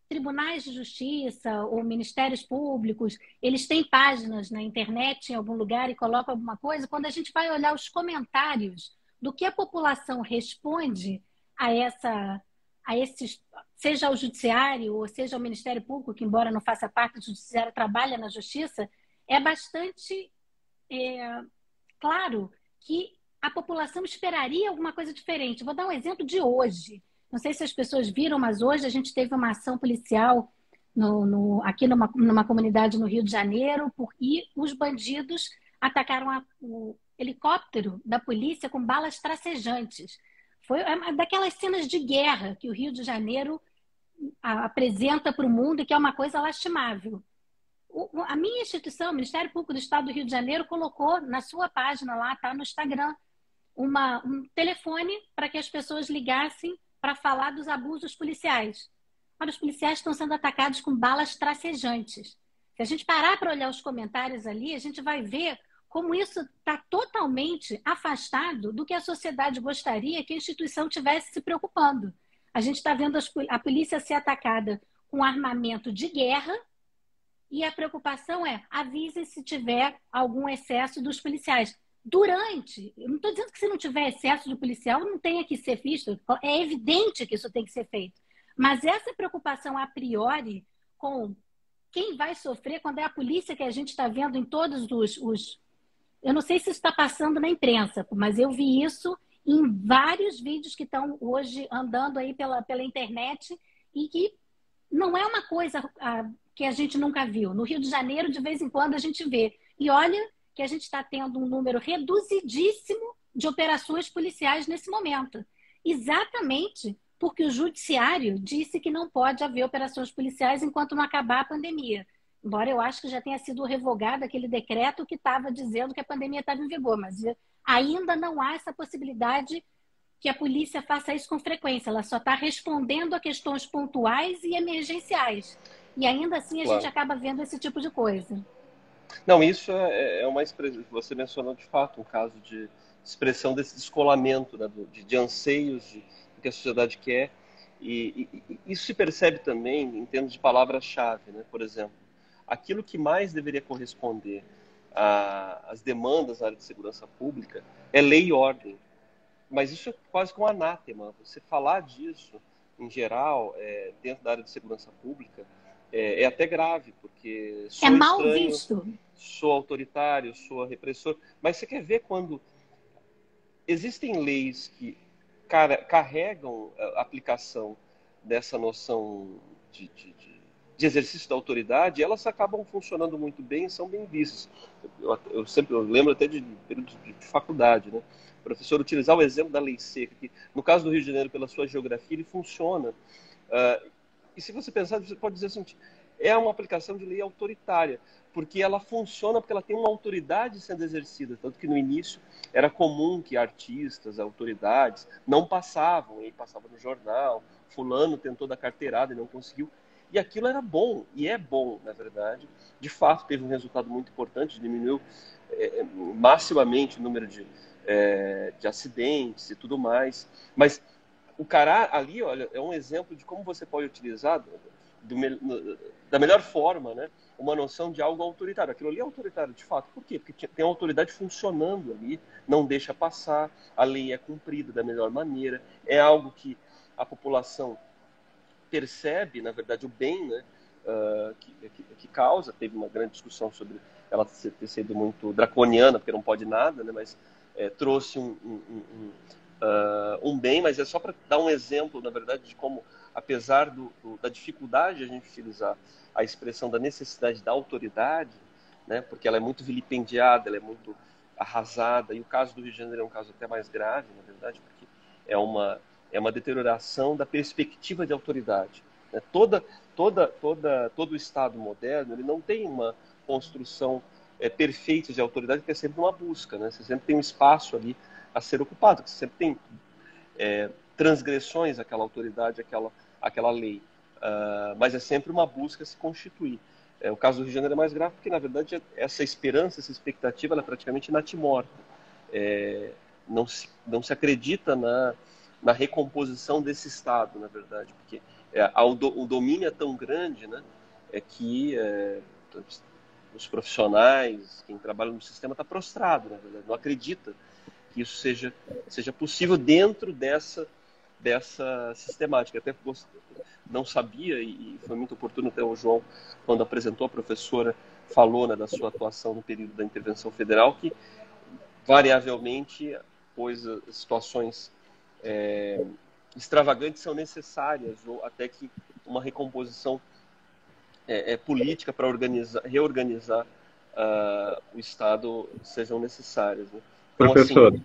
tribunais de justiça ou ministérios públicos, eles têm páginas na internet em algum lugar e colocam alguma coisa, quando a gente vai olhar os comentários do que a população responde a esses, seja o judiciário ou seja o Ministério Público, que embora não faça parte do judiciário, trabalha na justiça, é bastante claro que a população esperaria alguma coisa diferente. Vou dar um exemplo de hoje. Não sei se as pessoas viram, mas hoje a gente teve uma ação policial aqui numa comunidade no Rio de Janeiro, e os bandidos atacaram o helicóptero da polícia com balas tracejantes. Foi uma daquelas cenas de guerra que o Rio de Janeiro apresenta para o mundo e que é uma coisa lastimável. A minha instituição, o Ministério Público do Estado do Rio de Janeiro, colocou na sua página lá, tá no Instagram, um telefone para que as pessoas ligassem para falar dos abusos policiais. Olha, os policiais estão sendo atacados com balas tracejantes. Se a gente parar para olhar os comentários ali, a gente vai ver como isso está totalmente afastado do que a sociedade gostaria que a instituição tivesse se preocupando. A gente está vendo a polícia ser atacada com armamento de guerra e a preocupação é avise se tiver algum excesso dos policiais. Eu não estou dizendo que se não tiver excesso de policial não tenha que ser visto, é evidente que isso tem que ser feito. Mas essa preocupação a priori com quem vai sofrer quando é a polícia que a gente está vendo em todos os... Eu não sei se isso está passando na imprensa, mas eu vi isso em vários vídeos que estão hoje andando aí pela internet e que não é uma coisa que a gente nunca viu. No Rio de Janeiro, de vez em quando, a gente vê. E olha que a gente está tendo um número reduzidíssimo de operações policiais nesse momento. Exatamente porque o judiciário disse que não pode haver operações policiais enquanto não acabar a pandemia. Embora eu acho que já tenha sido revogado aquele decreto que estava dizendo que a pandemia estava em vigor, mas ainda não há essa possibilidade que a polícia faça isso com frequência. Ela só está respondendo a questões pontuais e emergenciais. E ainda assim a gente acaba vendo esse tipo de coisa. Não, isso é uma expressão, você mencionou de fato um caso de expressão desse descolamento, né, de anseios do que a sociedade quer. E isso se percebe também em termos de palavras-chave, né? Por exemplo, aquilo que mais deveria corresponder às demandas da área de segurança pública é lei e ordem. Mas isso é quase que um anátema. Você falar disso, em geral, dentro da área de segurança pública, é até grave, porque sou mal estranho, visto. sou autoritário, sou repressor. Mas você quer ver quando existem leis que carregam a aplicação dessa noção de exercício da autoridade, elas acabam funcionando muito bem e são bem vistas. Eu lembro até de períodos de faculdade, né? O professor utilizar o exemplo da lei seca, que no caso do Rio de Janeiro, pela sua geografia, ele funciona. E se você pensar, você pode dizer assim, é uma aplicação de lei autoritária, porque ela funciona porque ela tem uma autoridade sendo exercida, tanto que no início era comum que artistas, autoridades, não passavam, e passavam no jornal, fulano tentou dar carteirada e não conseguiu. E aquilo era bom, e é bom, na verdade. De fato, teve um resultado muito importante, diminuiu maximamente o número de acidentes e tudo mais. Mas o cara ali, olha, é um exemplo de como você pode utilizar da melhor forma, né, uma noção de algo autoritário. Aquilo ali é autoritário, de fato. Por quê? Porque tem uma autoridade funcionando ali, não deixa passar, a lei é cumprida da melhor maneira, é algo que a população percebe, na verdade, o bem, né, que causa. Teve uma grande discussão sobre ela ter sido muito draconiana, porque não pode nada, né, mas trouxe um bem, mas é só para dar um exemplo, na verdade, de como, apesar da dificuldade de a gente utilizar a expressão da necessidade da autoridade, né, porque ela é muito vilipendiada, ela é muito arrasada, e o caso do Rio de Janeiro é um caso até mais grave, na verdade, porque é uma deterioração da perspectiva de autoridade, né? Todo o Estado moderno, ele não tem uma construção perfeita de autoridade, porque é sempre uma busca, né? Você sempre tem um espaço ali a ser ocupado, você sempre tem transgressões àquela autoridade, àquela lei. Mas é sempre uma busca a se constituir. O caso do Rio de Janeiro é mais grave porque, na verdade, essa esperança, essa expectativa, ela é praticamente natimorta. Não se acredita na recomposição desse Estado, na verdade, porque o domínio é tão grande, né, que os profissionais, quem trabalha no sistema, está prostrado, na verdade, não acredita que isso seja possível dentro dessa sistemática. Até não sabia, e foi muito oportuno até o João, quando apresentou a professora, falou, né, da sua atuação no período da intervenção federal, que variavelmente situações extravagantes são necessárias, ou até que uma recomposição política para reorganizar o Estado sejam necessárias, né? Então, Professor, assim,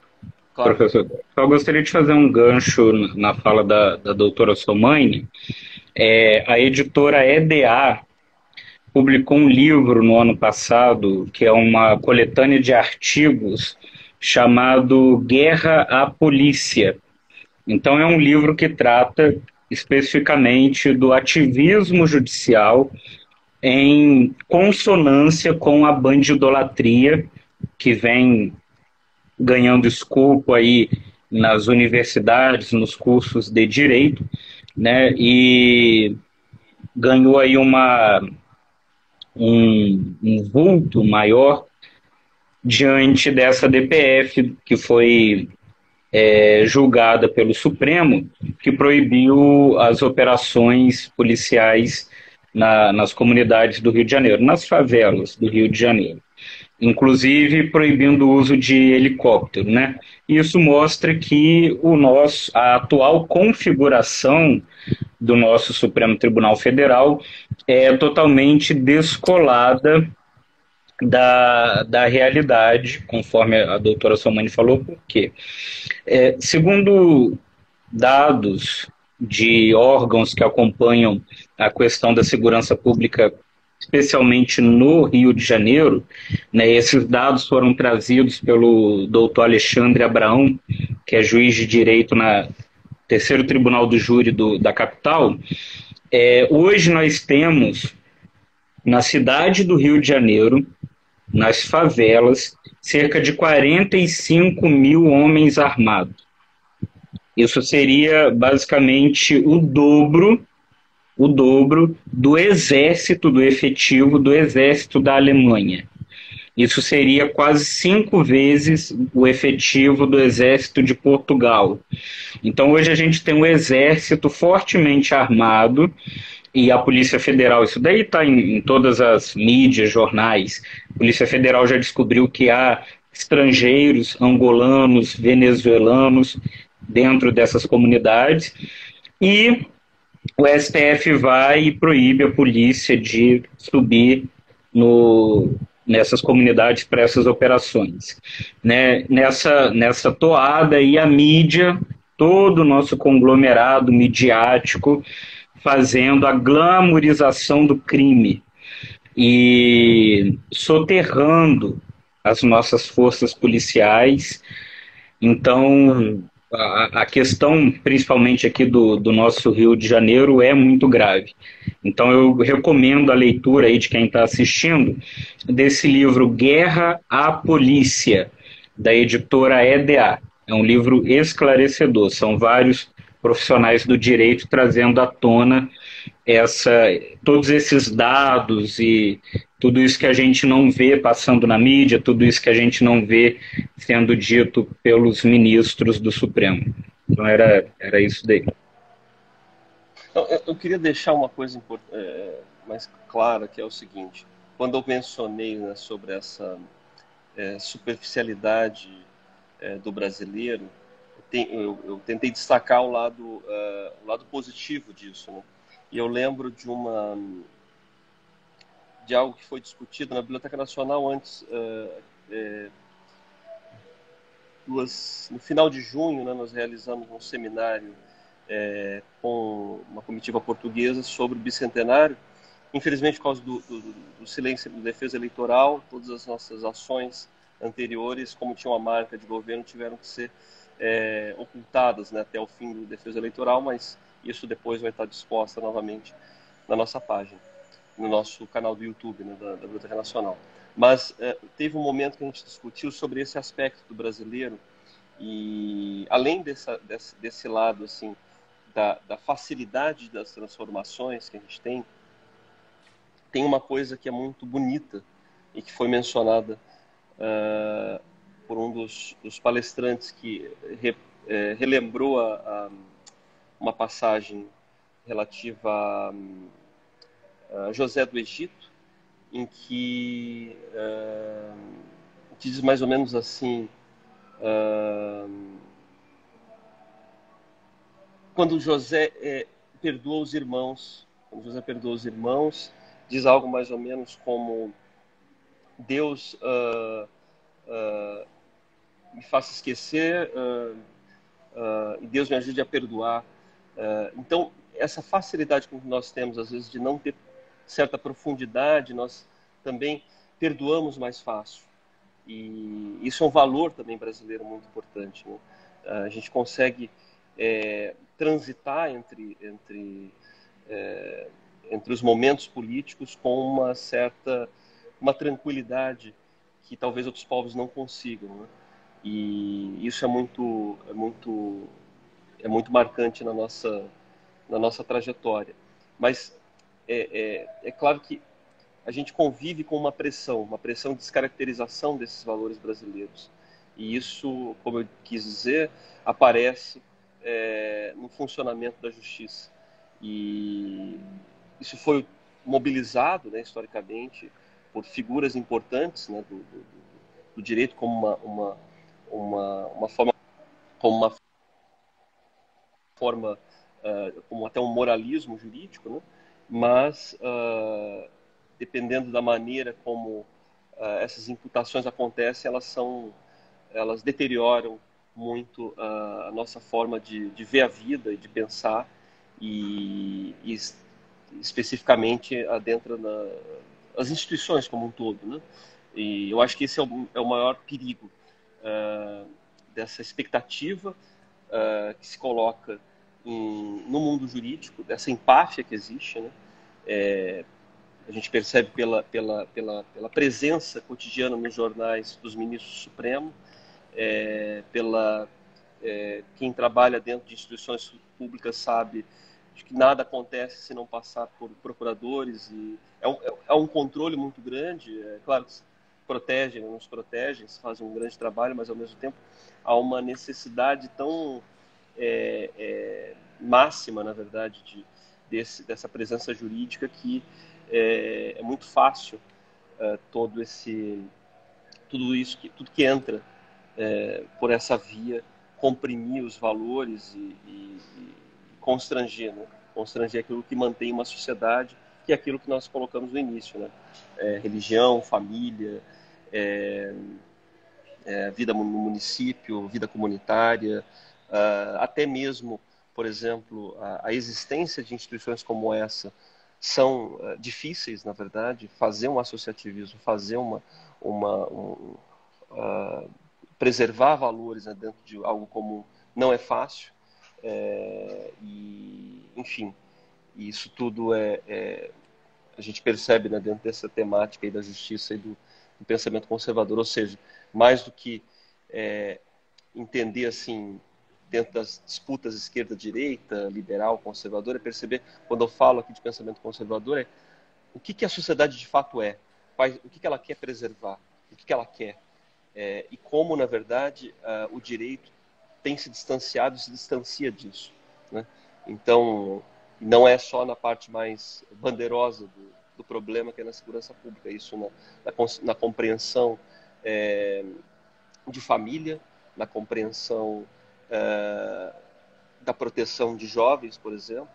claro. professor, eu gostaria de fazer um gancho na fala da doutora Somaine. A editora EDA publicou um livro no ano passado, que é uma coletânea de artigos chamado Guerra à Polícia. Então, é um livro que trata especificamente do ativismo judicial em consonância com a bandidolatria que vem ganhando escopo aí nas universidades, nos cursos de direito, né? E ganhou aí um vulto maior diante dessa DPF que foi julgada pelo Supremo, que proibiu as operações policiais nas comunidades do Rio de Janeiro, nas favelas do Rio de Janeiro, inclusive proibindo o uso de helicóptero, né? Isso mostra que a atual configuração do nosso Supremo Tribunal Federal é totalmente descolada da realidade, conforme a doutora Somaine falou. Por quê? Segundo dados de órgãos que acompanham a questão da segurança pública, especialmente no Rio de Janeiro, né, esses dados foram trazidos pelo doutor Alexandre Abraão, que é juiz de direito na Terceiro Tribunal do Júri da capital. Hoje nós temos, na cidade do Rio de Janeiro, nas favelas, cerca de 45 mil homens armados. Isso seria basicamente o dobro do exército, do efetivo do exército da Alemanha. Isso seria quase 5 vezes o efetivo do exército de Portugal. Então hoje a gente tem um exército fortemente armado, e a Polícia Federal, isso daí está em todas as mídias, jornais. A Polícia Federal já descobriu que há estrangeiros, angolanos, venezuelanos dentro dessas comunidades, e o STF vai e proíbe a polícia de subir nessas comunidades para essas operações, né? Nessa toada, e a mídia, todo o nosso conglomerado midiático, fazendo a glamorização do crime e soterrando as nossas forças policiais. Então, A questão, principalmente aqui do nosso Rio de Janeiro, é muito grave. Então, eu recomendo a leitura aí de quem está assistindo desse livro Guerra à Polícia, da editora EDA. É um livro esclarecedor. São vários profissionais do direito trazendo à tona essa, todos esses dados e tudo isso que a gente não vê passando na mídia, tudo isso que a gente não vê sendo dito pelos ministros do Supremo. Então era isso daí. Então, eu queria deixar uma coisa mais clara, que é o seguinte. Quando eu mencionei, né, sobre essa superficialidade do brasileiro, eu tentei destacar o lado positivo disso, né? E eu lembro de algo que foi discutido na Biblioteca Nacional antes, no final de junho, né, nós realizamos um seminário com uma comitiva portuguesa sobre o bicentenário. Infelizmente, por causa do silêncio do Defesa Eleitoral, todas as nossas ações anteriores, como tinha uma marca de governo, tiveram que ser ocultadas, né, até o fim do Defesa Eleitoral, mas isso depois vai estar disposta novamente na nossa página, no nosso canal do YouTube, né, da Biblioteca Nacional. Mas teve um momento que a gente discutiu sobre esse aspecto do brasileiro e, além desse lado assim, da facilidade das transformações que a gente tem uma coisa que é muito bonita e que foi mencionada por um dos palestrantes que relembrou uma passagem relativa a José do Egito, em que diz mais ou menos assim: quando José perdoa os irmãos, diz algo mais ou menos como: Deus me faça esquecer e Deus me ajude a perdoar. Então, essa facilidade que nós temos, às vezes, de não ter certa profundidade, nós também perdoamos mais fácil. E isso é um valor também brasileiro muito importante, né? A gente consegue transitar entre os momentos políticos com uma tranquilidade que talvez outros povos não consigam, né? E isso é muito marcante na nossa trajetória. Mas é claro que a gente convive com uma pressão de descaracterização desses valores brasileiros. E isso, como eu quis dizer, aparece no funcionamento da justiça. E isso foi mobilizado, né, historicamente, por figuras importantes, né, do direito como uma forma, como até um moralismo jurídico, né? Mas dependendo da maneira como essas imputações acontecem, elas deterioram muito a nossa forma de ver a vida e de pensar, e especificamente dentro das instituições como um todo, né? E eu acho que esse é o maior perigo dessa expectativa que se coloca no mundo jurídico, dessa empáfia que existe, né? A gente percebe pela presença cotidiana nos jornais dos ministros do Supremo, quem trabalha dentro de instituições públicas sabe de que nada acontece se não passar por procuradores, e é um controle muito grande. Claro que nos protegem, fazem um grande trabalho, mas ao mesmo tempo há uma necessidade tão máxima, na verdade, dessa presença jurídica, que é muito fácil tudo que entra por essa via comprimir os valores e constranger, né? Constranger aquilo que mantém uma sociedade, que é aquilo que nós colocamos no início, né? Religião, família, vida no município, vida comunitária, até mesmo, por exemplo, a existência de instituições como essa são difíceis, na verdade. Fazer um associativismo, fazer preservar valores, né, dentro de algo como não é fácil, enfim, isso tudo a gente percebe, né, dentro dessa temática aí da justiça e do pensamento conservador, ou seja, mais do que entender assim, dentro das disputas esquerda-direita, liberal, conservador, é perceber, quando eu falo aqui de pensamento conservador, o que a sociedade de fato é, o que ela quer preservar, o que ela quer, e como, na verdade, o direito tem se distanciado e se distancia disso, né? Então, não é só na parte mais bandeirosa do problema, que é na segurança pública, isso na compreensão de família, na compreensão da proteção de jovens, por exemplo.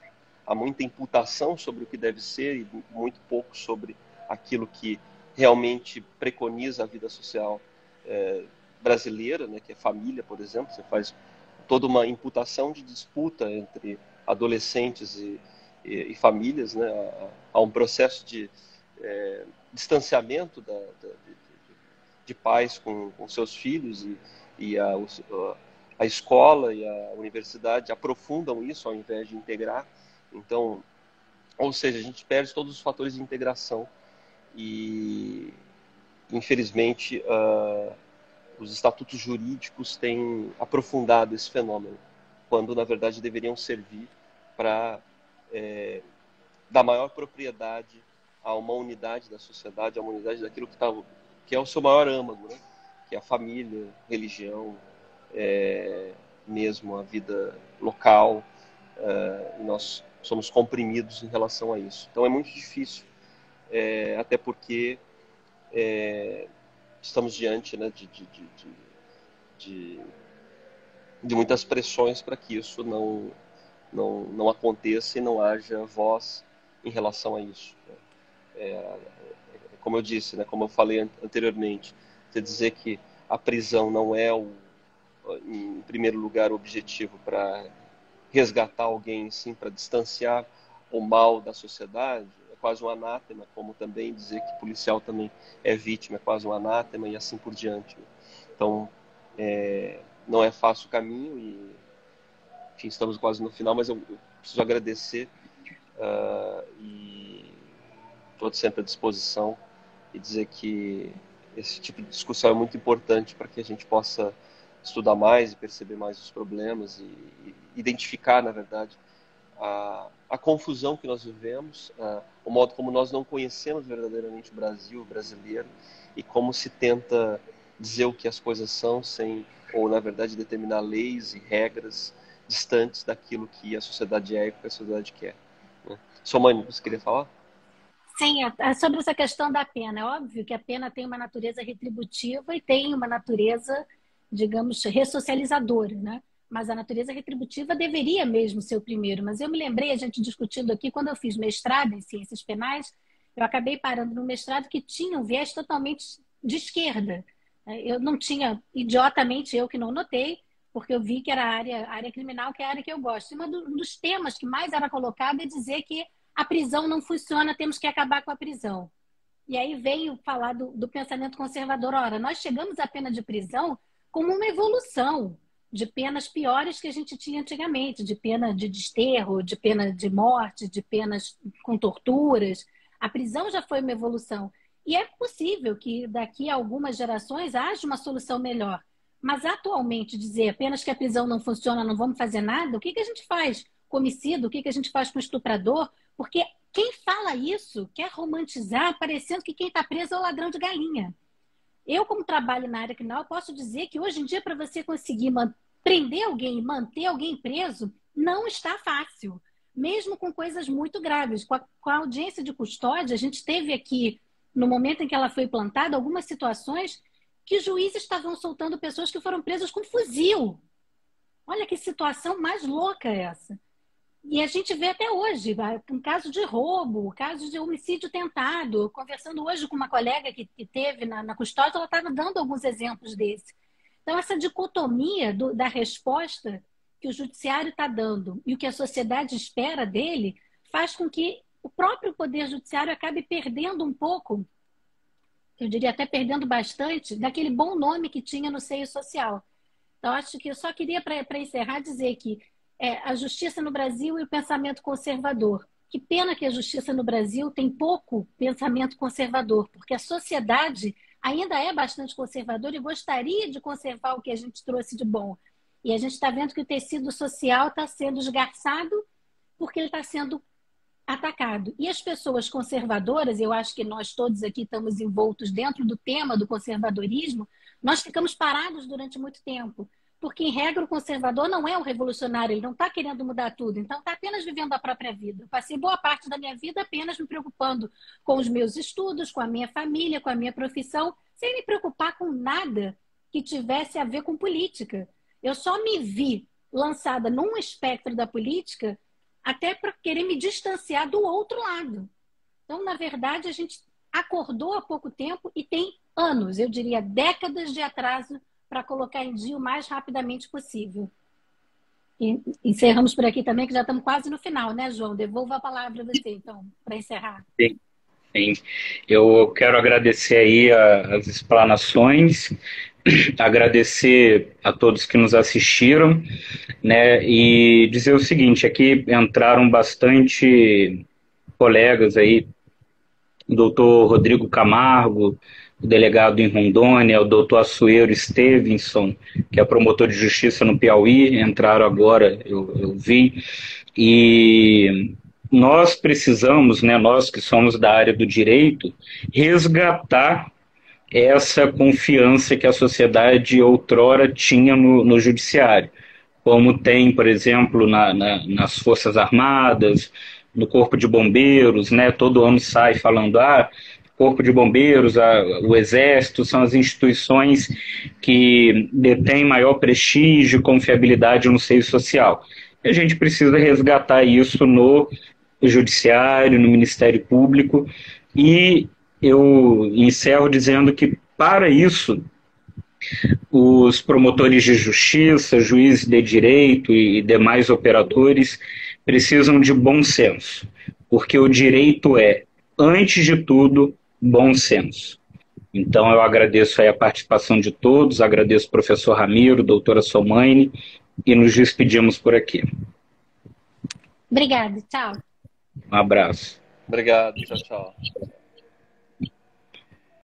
Há muita imputação sobre o que deve ser e muito pouco sobre aquilo que realmente preconiza a vida social brasileira, né, que é família, por exemplo. Você faz toda uma imputação de disputa entre adolescentes e famílias, né? Há um processo de distanciamento de pais com seus filhos e a escola e a universidade aprofundam isso ao invés de integrar. Então, ou seja, a gente perde todos os fatores de integração e, infelizmente, os estatutos jurídicos têm aprofundado esse fenômeno, quando, na verdade, deveriam servir para dar maior propriedade a uma unidade da sociedade, a uma unidade daquilo que é o seu maior âmago, né? Que é a família, religião, mesmo a vida local, e nós somos comprimidos em relação a isso. Então é muito difícil, até porque estamos diante, né, de muitas pressões para que isso não aconteça e não haja voz em relação a isso. Como eu disse, né, como eu falei anteriormente, você dizer que a prisão não é, em primeiro lugar, o objetivo para resgatar alguém, sim, para distanciar o mal da sociedade, é quase um anátema, como também dizer que policial também é vítima, é quase um anátema e assim por diante. Então, não é fácil o caminho e, enfim, estamos quase no final, mas eu preciso agradecer e estou sempre à disposição e dizer que esse tipo de discussão é muito importante para que a gente possa estudar mais e perceber mais os problemas e identificar, na verdade, a confusão que nós vivemos, o modo como nós não conhecemos verdadeiramente o Brasil, o brasileiro, e como se tenta dizer o que as coisas são sem, ou na verdade, determinar leis e regras distantes daquilo que a sociedade é e que a sociedade quer, né? Somani, você queria falar? Sim, sobre essa questão da pena. É óbvio que a pena tem uma natureza retributiva e tem uma natureza, digamos, ressocializadora, né? Mas a natureza retributiva deveria mesmo ser o primeiro. Mas eu me lembrei, a gente discutindo aqui, quando eu fiz mestrado em ciências penais, eu acabei parando no mestrado que tinha um viés totalmente de esquerda. Eu não tinha, idiotamente, eu que não notei, porque eu vi que era a área criminal, que é a área que eu gosto. E um dos temas que mais era colocado é dizer que a prisão não funciona, temos que acabar com a prisão. E aí veio falar do pensamento conservador. Ora, nós chegamos à pena de prisão como uma evolução de penas piores que a gente tinha antigamente, de pena de desterro, de pena de morte, de penas com torturas. A prisão já foi uma evolução. E é possível que daqui a algumas gerações haja uma solução melhor. Mas atualmente dizer apenas que a prisão não funciona, não vamos fazer nada, o que a gente faz com homicídio? O que a gente faz com estuprador? Porque quem fala isso quer romantizar, parecendo que quem está preso é o ladrão de galinha. Eu, como trabalho na área criminal, posso dizer que hoje em dia, para você conseguir prender alguém e manter alguém preso, não está fácil. Mesmo com coisas muito graves. Com a audiência de custódia, a gente teve aqui, no momento em que ela foi plantada, algumas situações que juízes estavam soltando pessoas que foram presas com fuzil. Olha que situação mais louca essa. E a gente vê até hoje, um caso de roubo, caso de homicídio tentado. Conversando hoje com uma colega que teve na custódia, ela estava dando alguns exemplos desse. Então, essa dicotomia da resposta que o judiciário está dando e o que a sociedade espera dele faz com que o próprio poder judiciário acabe perdendo um pouco, eu diria até perdendo bastante, daquele bom nome que tinha no seio social. Então, acho que eu só queria, para encerrar, dizer que a justiça no Brasil e o pensamento conservador. Que pena que a justiça no Brasil tem pouco pensamento conservador, porque a sociedade ainda é bastante conservadora e gostaria de conservar o que a gente trouxe de bom. E a gente está vendo que o tecido social está sendo esgarçado porque ele está sendo atacado. E as pessoas conservadoras, eu acho que nós todos aqui estamos envoltos dentro do tema do conservadorismo, nós ficamos parados durante muito tempo. Porque, em regra, o conservador não é um revolucionário, ele não está querendo mudar tudo, então está apenas vivendo a própria vida. Eu passei boa parte da minha vida apenas me preocupando com os meus estudos, com a minha família, com a minha profissão, sem me preocupar com nada que tivesse a ver com política. Eu só me vi lançada num espectro da política até para querer me distanciar do outro lado. Então, na verdade, a gente acordou há pouco tempo e tem anos, eu diria décadas de atraso para colocar em dia o mais rapidamente possível. E encerramos por aqui também, que já estamos quase no final, né, João? Devolvo a palavra a você, então, para encerrar. Sim, sim. Eu quero agradecer aí as explanações, agradecer a todos que nos assistiram, né, e dizer o seguinte, aqui entraram bastante colegas aí, o doutor Rodrigo Camargo, o delegado em Rondônia, o doutor Assuero Stevenson, que é promotor de justiça no Piauí, entraram agora, eu vi, e nós precisamos, né, nós que somos da área do direito, resgatar essa confiança que a sociedade outrora tinha no judiciário, como tem, por exemplo, nas Forças Armadas, no Corpo de Bombeiros, né, todo ano sai falando, Corpo de Bombeiros, o Exército, são as instituições que detêm maior prestígio e confiabilidade no seio social. E a gente precisa resgatar isso no Judiciário, no Ministério Público, e eu encerro dizendo que, para isso, os promotores de justiça, juízes de direito e demais operadores precisam de bom senso, porque o direito é, antes de tudo, bom senso. Então, eu agradeço aí a participação de todos, agradeço ao professor Ramiro, doutora Somaine, e nos despedimos por aqui. Obrigada, tchau. Um abraço. Obrigado, tchau, tchau.